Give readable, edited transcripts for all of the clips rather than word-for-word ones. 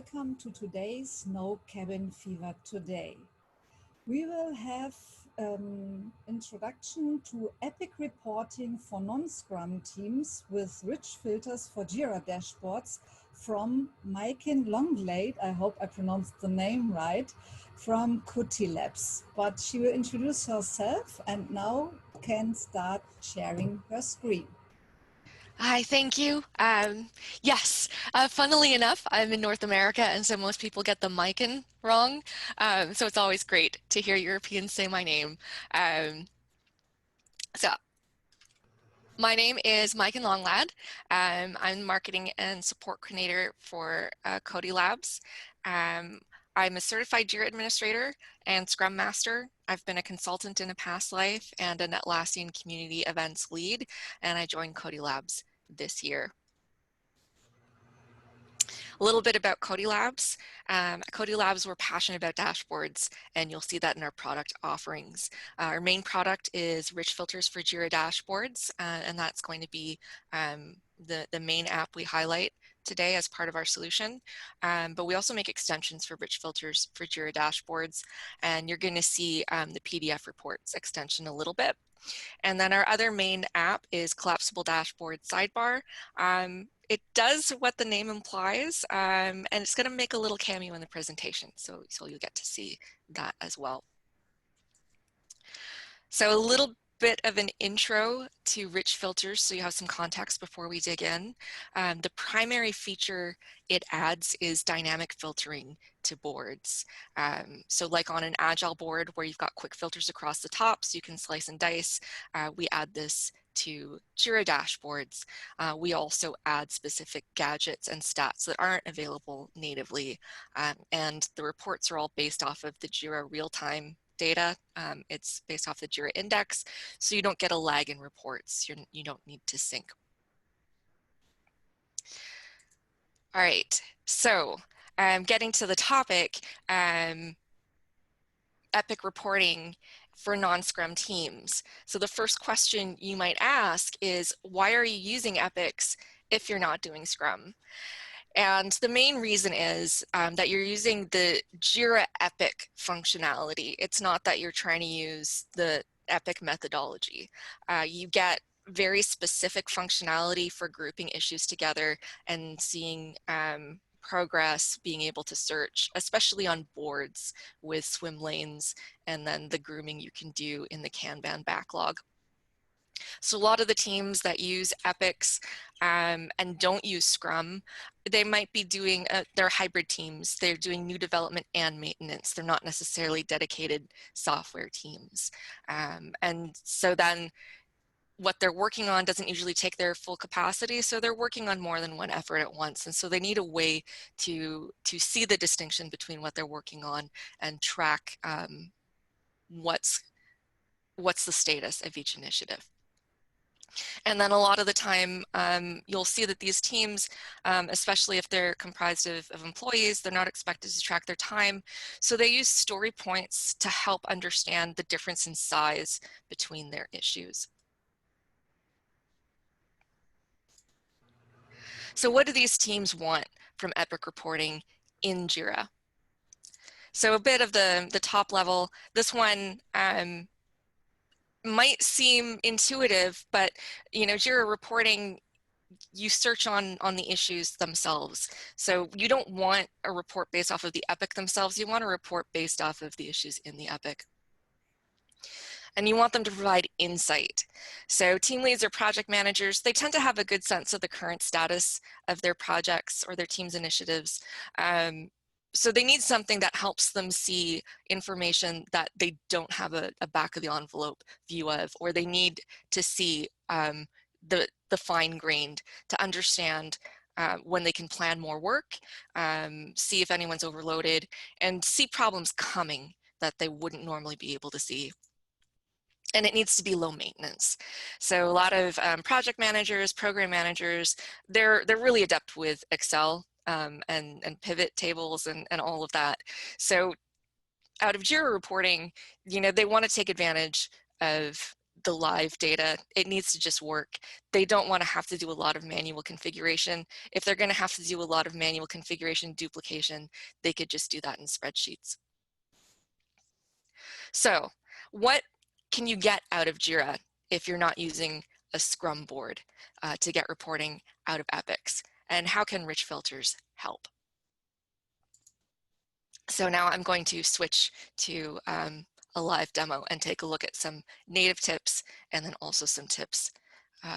welcome to today's No Cabin Fever Today. We will have introduction to epic reporting for non-scrum teams with rich filters for Jira Dashboards from Maijken Longlade, I hope I pronounced the name right, from Qotilabs. But she will introduce herself and now can start sharing her screen. Hi, thank you. Yes, funnily enough, I'm in North America, and so most people get the Maijken wrong. So it's always great to hear Europeans say my name. So my name is Maijken Longlade. I'm marketing and support coordinator for Qotilabs. I'm a certified Jira administrator and Scrum Master. I've been a consultant in a past life and an Atlassian community events lead, and I joined Qotilabs this year. A little bit about Qotilabs. At Qotilabs, we're passionate about dashboards, and you'll see that in our product offerings. Our main product is rich filters for Jira Dashboards, and that's going to be the main app we highlight today as part of our solution. But we also make extensions for rich filters for Jira Dashboards, and you're going to see the PDF reports extension a little bit. And then our other main app is Collapsible Dashboard Sidebar. It does what the name implies, and it's going to make a little cameo in the presentation, so you'll get to see that as well. So a little bit of an intro to rich filters so you have some context before we dig in. The primary feature it adds is dynamic filtering to boards. So like on an agile board where you've got quick filters across the top so you can slice and dice, we add this to Jira Dashboards. We also add specific gadgets and stats that aren't available natively, and the reports are all based off of the Jira real-time data. It's based off the Jira index, so you don't get a lag in reports. You don't need to sync. All right, so getting to the topic, epic reporting for non-scrum teams. So the first question you might ask is, why are you using epics if you're not doing Scrum? And the main reason is that you're using the Jira Epic functionality. It's not that you're trying to use the Epic methodology. You get very specific functionality for grouping issues together and seeing progress, being able to search, especially on boards with swim lanes, and then the grooming you can do in the Kanban backlog. So a lot of the teams that use epics and don't use Scrum, they might be doing, they're hybrid teams. They're doing new development and maintenance. They're not necessarily dedicated software teams. And so then what they're working on doesn't usually take their full capacity, so they're working on more than one effort at once. And so they need a way to see the distinction between what they're working on and track what's the status of each initiative. And then a lot of the time, you'll see that these teams, especially if they're comprised of employees, they're not expected to track their time. So they use story points to help understand the difference in size between their issues. So what do these teams want from epic reporting in Jira? So a bit of the top level, this one might seem intuitive, but Jira reporting, you search on the issues themselves. So you don't want a report based off of the epic themselves, you want a report based off of the issues in the epic. And you want them to provide insight. So team leads or project managers, they tend to have a good sense of the current status of their projects or their team's initiatives. So they need something that helps them see information that they don't have a back of the envelope view of, or they need to see the fine-grained to understand when they can plan more work, see if anyone's overloaded, and see problems coming that they wouldn't normally be able to see. And it needs to be low maintenance. So a lot of project managers, program managers, they're really adept with Excel and pivot tables and all of that. So out of Jira reporting, they want to take advantage of the live data. It needs to just work. They don't want to have to do a lot of manual configuration. If they're going to have to do a lot of manual configuration duplication, they could just do that in spreadsheets. So what can you get out of Jira if you're not using a Scrum board to get reporting out of epics? And how can rich filters help? So now I'm going to switch to a live demo and take a look at some native tips and then also some tips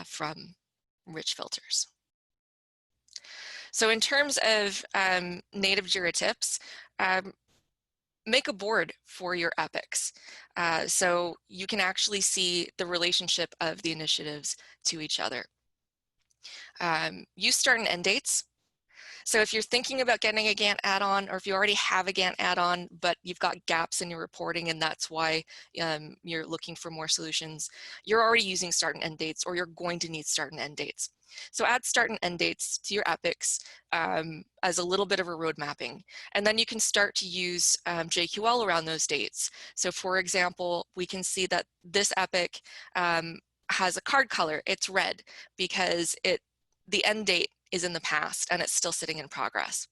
from rich filters. So in terms of native Jira tips, make a board for your epics. So you can actually see the relationship of the initiatives to each other. Use start and end dates. So if you're thinking about getting a Gantt add-on, or if you already have a Gantt add-on, but you've got gaps in your reporting and that's why you're looking for more solutions, you're already using start and end dates, or you're going to need start and end dates. So add start and end dates to your epics as a little bit of a road mapping. And then you can start to use JQL around those dates. So for example, we can see that this epic has a card color. It's red because the end date is in the past and it's still sitting in progress.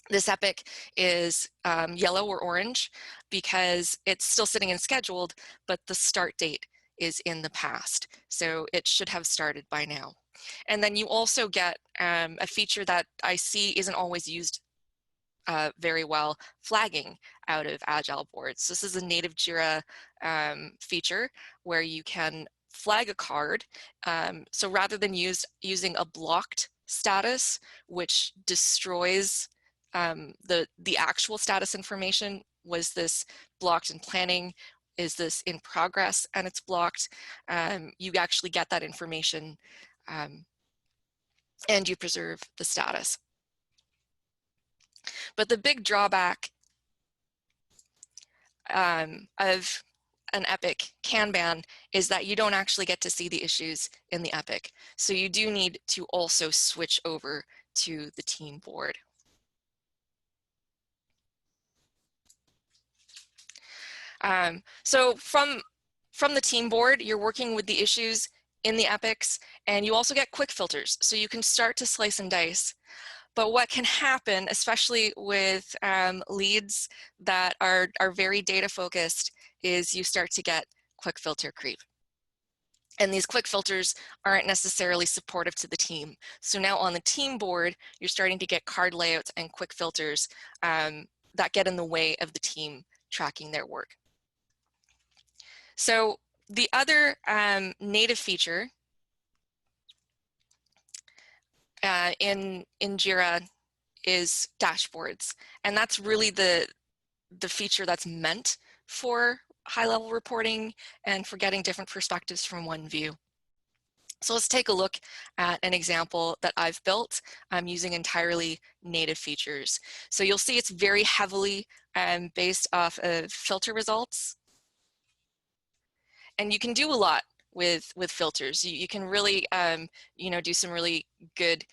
This epic is yellow or orange because it's still sitting in scheduled, but the start date is in the past. So it should have started by now. And then you also get a feature that I see isn't always used very well, flagging out of Agile boards. So this is a native Jira feature where you can flag a card. So rather than using a blocked status, which destroys the actual status information, was this blocked in planning, is this in progress and it's blocked, you actually get that information and you preserve the status. But the big drawback of an epic Kanban is that you don't actually get to see the issues in the epic. So you do need to also switch over to the team board. So from the team board, you're working with the issues in the epics, and you also get quick filters. So you can start to slice and dice. But what can happen, especially with leads that are very data focused, is you start to get quick filter creep. And these quick filters aren't necessarily supportive to the team. So now on the team board, you're starting to get card layouts and quick filters that get in the way of the team tracking their work. So the other native feature in Jira is dashboards. And that's really the feature that's meant for high-level reporting and for getting different perspectives from one view. So let's take a look at an example that I've built using entirely native features. So you'll see it's very heavily based off of filter results. And you can do a lot with filters. You can really do some really good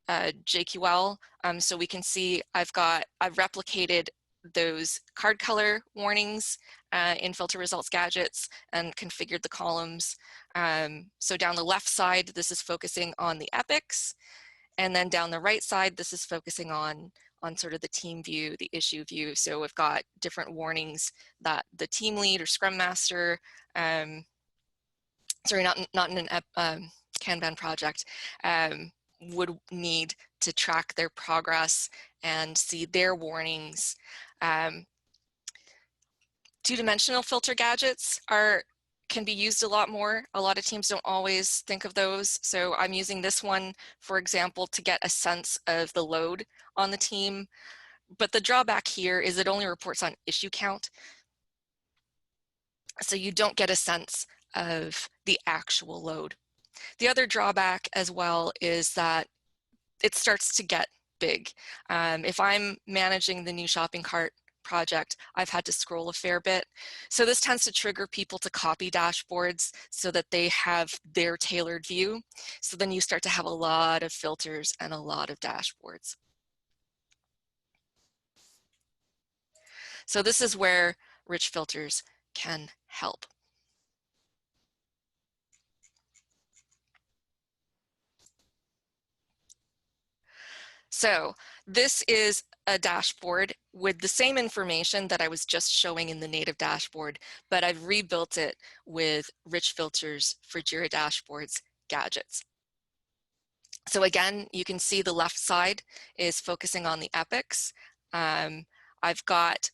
JQL. So we can see I've replicated those card color warnings in filter results gadgets and configured the columns. So down the left side, this is focusing on the epics. And then down the right side, this is focusing on sort of the team view, the issue view. So we've got different warnings that the team lead or scrum master, sorry, not in an Kanban project, would need to track their progress and see their warnings. Two-dimensional filter gadgets can be used a lot more. A lot of teams don't always think of those. So I'm using this one, for example, to get a sense of the load on the team. But the drawback here is it only reports on issue count. So you don't get a sense of the actual load. The other drawback as well is that it starts to get big. If I'm managing the new shopping cart project, I've had to scroll a fair bit. So this tends to trigger people to copy dashboards so that they have their tailored view. So then you start to have a lot of filters and a lot of dashboards. So this is where rich filters can help. So this is a dashboard with the same information that I was just showing in the native dashboard, but I've rebuilt it with rich filters for Jira Dashboards gadgets. So again, you can see the left side is focusing on the epics. I've got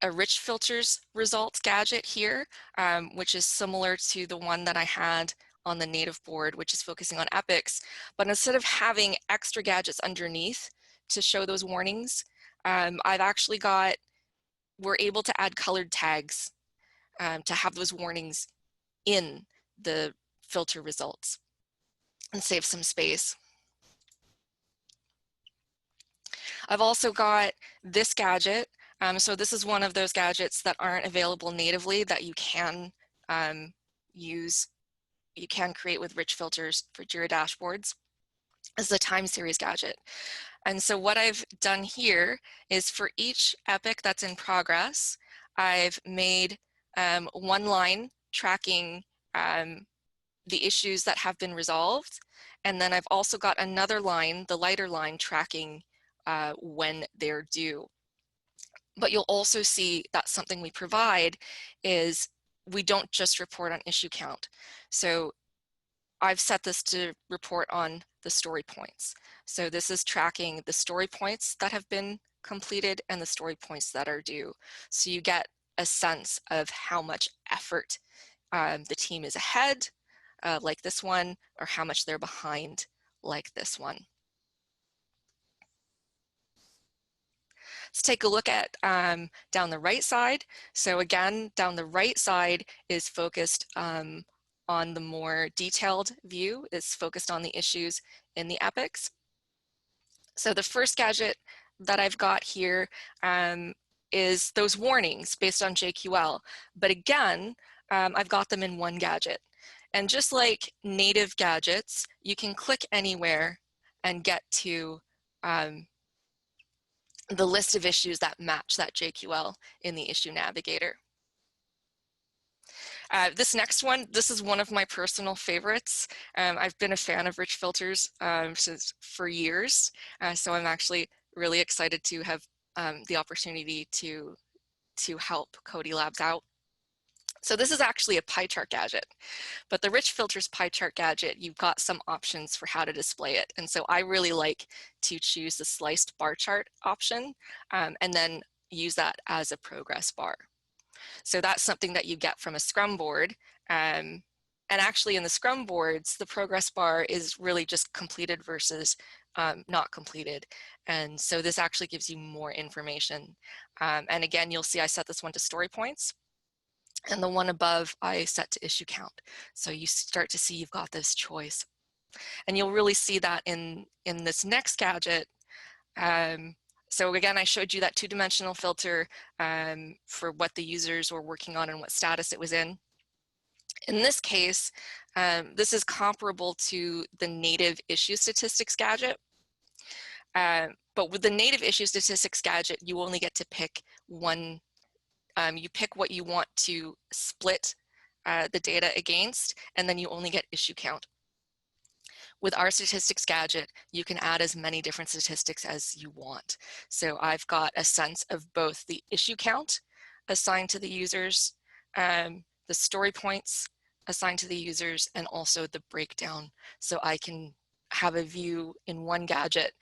a rich filters results gadget here, which is similar to the one that I had on the native board, which is focusing on epics. But instead of having extra gadgets underneath to show those warnings, I've actually got, we're able to add colored tags to have those warnings in the filter results and save some space. I've also got this gadget. So this is one of those gadgets that aren't available natively that you can use, you can create with rich filters for Jira Dashboards. This is a time series gadget. And so what I've done here is for each epic that's in progress, I've made one line tracking the issues that have been resolved. And then I've also got another line, the lighter line, tracking when they're due. But you'll also see that something we provide is we don't just report on issue count. So I've set this to report on the story points. So this is tracking the story points that have been completed and the story points that are due. So you get a sense of how much effort the team is ahead, like this one, or how much they're behind, like this one. Let's take a look at down the right side. So again, down the right side is focused on the more detailed view. It's focused on the issues in the epics. So the first gadget that I've got here is those warnings based on JQL. But again, I've got them in one gadget. And just like native gadgets, you can click anywhere and get to the list of issues that match that JQL in the issue navigator. This next one, this is one of my personal favorites. I've been a fan of rich filters for years, so I'm actually really excited to have the opportunity to help Qotilabs out. So this is actually a pie chart gadget, but the rich filters pie chart gadget, you've got some options for how to display it. And so I really like to choose the sliced bar chart option and then use that as a progress bar. So that's something that you get from a Scrum board. And actually in the Scrum boards, the progress bar is really just completed versus not completed. And so this actually gives you more information. And again, you'll see I set this one to story points. And the one above I set to issue count. So you start to see you've got this choice. And you'll really see that in this next gadget. So again, I showed you that two-dimensional filter for what the users were working on and what status it was in. In this case, this is comparable to the native issue statistics gadget. But with the native issue statistics gadget, you only get to pick one. You pick what you want to split the data against, and then you only get issue count. With our statistics gadget, you can add as many different statistics as you want. So I've got a sense of both the issue count assigned to the users, the story points assigned to the users, and also the breakdown. So I can have a view in one gadget,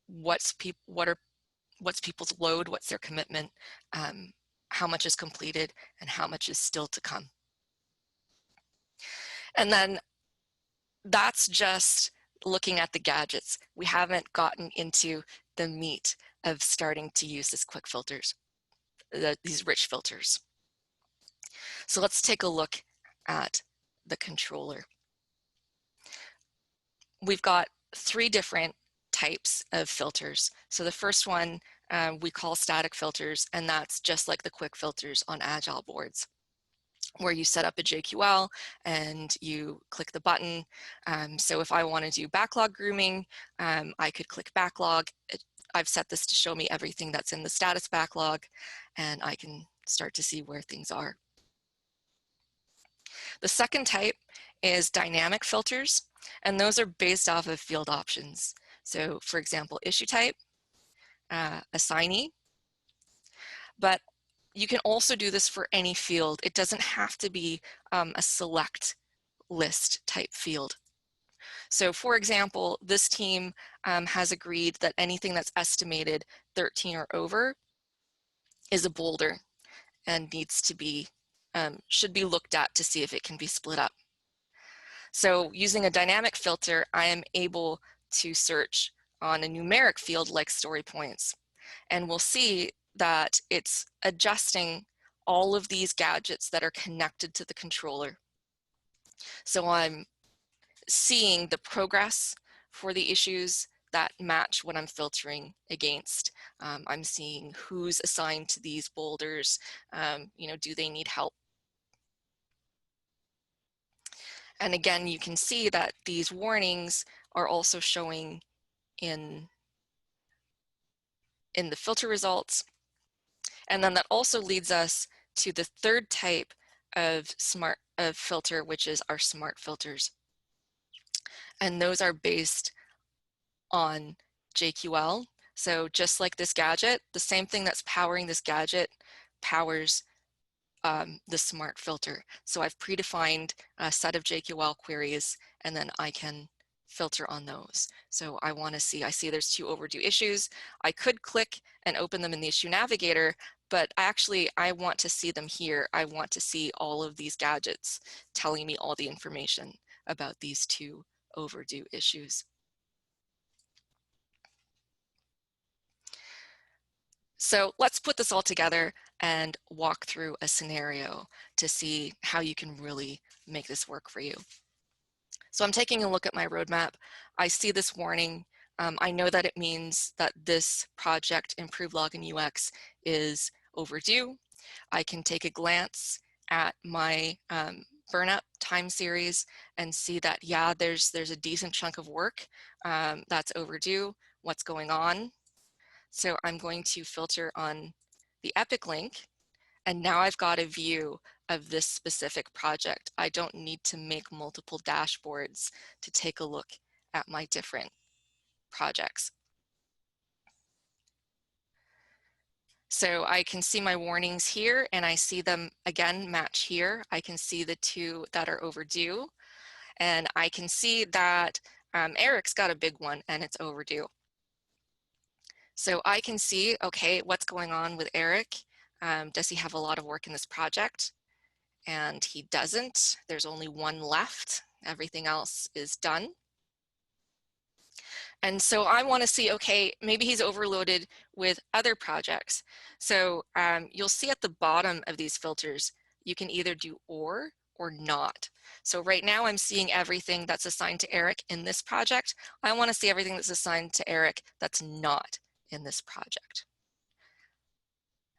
what's people's load, what's their commitment, how much is completed, and how much is still to come. And then that's just looking at the gadgets. We haven't gotten into the meat of starting to use this quick filters, these rich filters. So let's take a look at the controller. We've got three different types of filters. So the first one we call static filters, and that's just like the quick filters on Agile boards, where you set up a JQL and you click the button. So if I want to do backlog grooming, I could click backlog. I've set this to show me everything that's in the status backlog, and I can start to see where things are. The second type is dynamic filters, and those are based off of field options. So for example, issue type, assignee, but you can also do this for any field. It doesn't have to be a select list type field. So for example, this team has agreed that anything that's estimated 13 or over is a boulder and needs to be, should be looked at to see if it can be split up. So using a dynamic filter, I am able to search on a numeric field like story points. And we'll see that it's adjusting all of these gadgets that are connected to the controller. So I'm seeing the progress for the issues that match what I'm filtering against. I'm seeing who's assigned to these boulders, you know, do they need help? And again, you can see that these warnings are also showing in the filter results. And then that also leads us to the third type of filter, which is our smart filters. And those are based on JQL. So just like this gadget, the same thing that's powering this gadget powers the smart filter. So I've predefined a set of JQL queries, and then I can filter on those. So I want to see, I see there's 2 overdue issues. I could click and open them in the issue navigator, but actually I want to see them here. I want to see all of these gadgets telling me all the information about these 2 overdue issues. So let's put this all together and walk through a scenario to see how you can really make this work for you. So I'm taking a look at my roadmap. I see this warning. I know that it means that this project, Improve Login UX, is overdue. I can take a glance at my burn-up time series and see that, yeah, there's a decent chunk of work that's overdue. What's going on? So I'm going to filter on the Epic link, and now I've got a view of this specific project. I don't need to make multiple dashboards to take a look at my different projects. So I can see my warnings here, and I see them again match here. I can see the 2 that are overdue, and I can see that Eric's got a big one and it's overdue. So I can see, okay, what's going on with Eric? Does he have a lot of work in this project? And he doesn't. There's only 1 left. Everything else is done. And so I want to see, okay, maybe he's overloaded with other projects. So you'll see at the bottom of these filters, you can either do or not. So right now I'm seeing everything that's assigned to Eric in this project. I want to see everything that's assigned to Eric that's not in this project.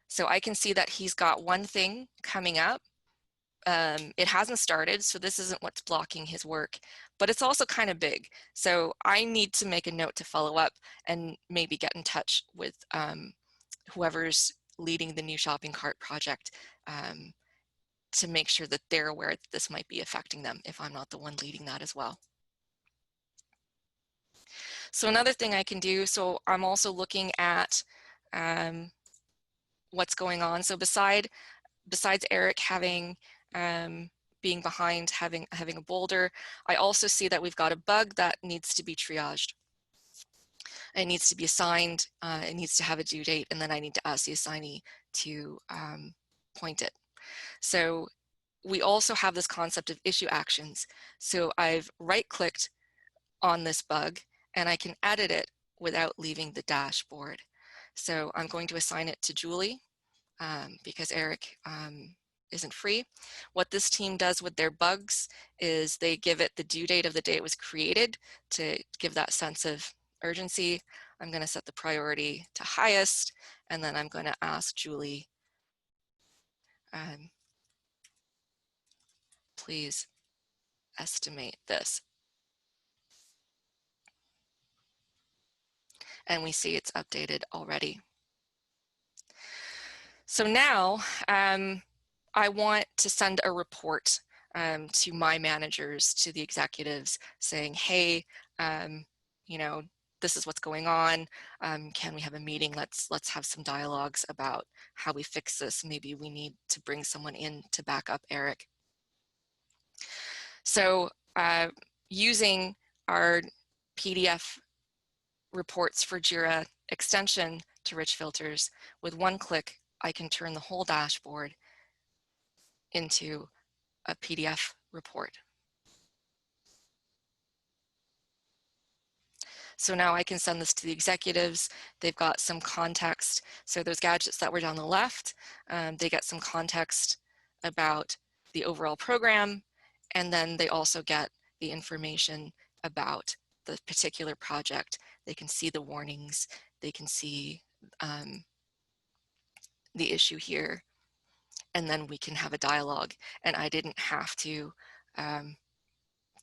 So I can see that he's got 1 thing coming up. It hasn't started, so this isn't what's blocking his work, but it's also kind of big. So I need to make a note to follow up and maybe get in touch with whoever's leading the new shopping cart project to make sure that they're aware that this might be affecting them if I'm not the one leading that as well. So another thing I can do, so I'm also looking at what's going on. So besides Eric having being behind, having a boulder, I also see that we've got a bug that needs to be triaged. It needs to be assigned, it needs to have a due date, and then I need to ask the assignee to point it. So we also have this concept of issue actions. So I've right-clicked on this bug, and I can edit it without leaving the dashboard. So I'm going to assign it to Julie because Eric isn't free. What this team does with their bugs is they give it the due date of the day it was created to give that sense of urgency. I'm going to set the priority to highest, and then I'm going to ask Julie, please estimate this. And we see it's updated already. So now I want to send a report to my managers, to the executives saying, hey, you know, this is what's going on. Can we have a meeting? Let's have some dialogues about how we fix this. Maybe we need to bring someone in to back up Eric. So using our PDF reports for Jira extension to rich filters, with one click, I can turn the whole dashboard into a PDF report. So now I can send this to the executives. They've got some context. So those gadgets that were down the left, they get some context about the overall program. And then they also get the information about the particular project. They can see the warnings. They can see the issue here. And then we can have a dialogue. And I didn't have to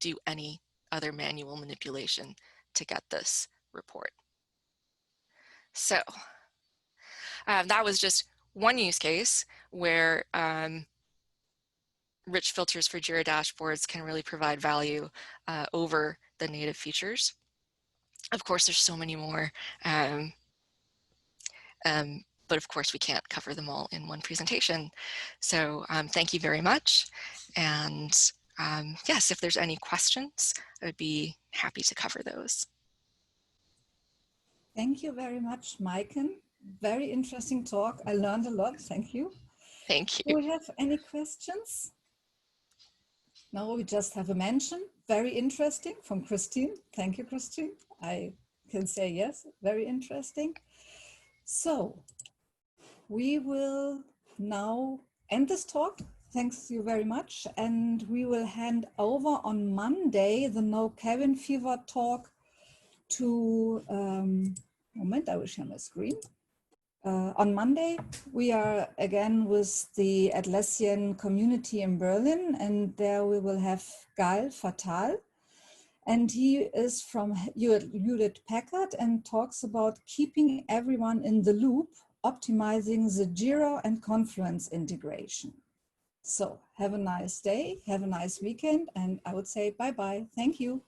do any other manual manipulation to get this report. So that was just one use case where rich filters for Jira dashboards can really provide value over the native features. Of course, there's so many more, but of course we can't cover them all in one presentation. So thank you very much. And yes, if there's any questions, I would be happy to cover those. Thank you very much, Maijken. Very interesting talk. I learned a lot. Thank you. Thank you. Do we have any questions? No, we just have a mention. Very interesting from Christine. Thank you, Christine. I can say yes, very interesting. So we will now end this talk. Thanks you very much. And we will hand over on Monday the No Cabin Fever talk to, moment, I will share my screen. On Monday, we are again with the Atlassian community in Berlin, and there we will have Gal Fatal. And he is from Hewlett Packard and talks about keeping everyone in the loop, optimizing the Jira and Confluence integration. So have a nice day, have a nice weekend, and I would say bye-bye. Thank you.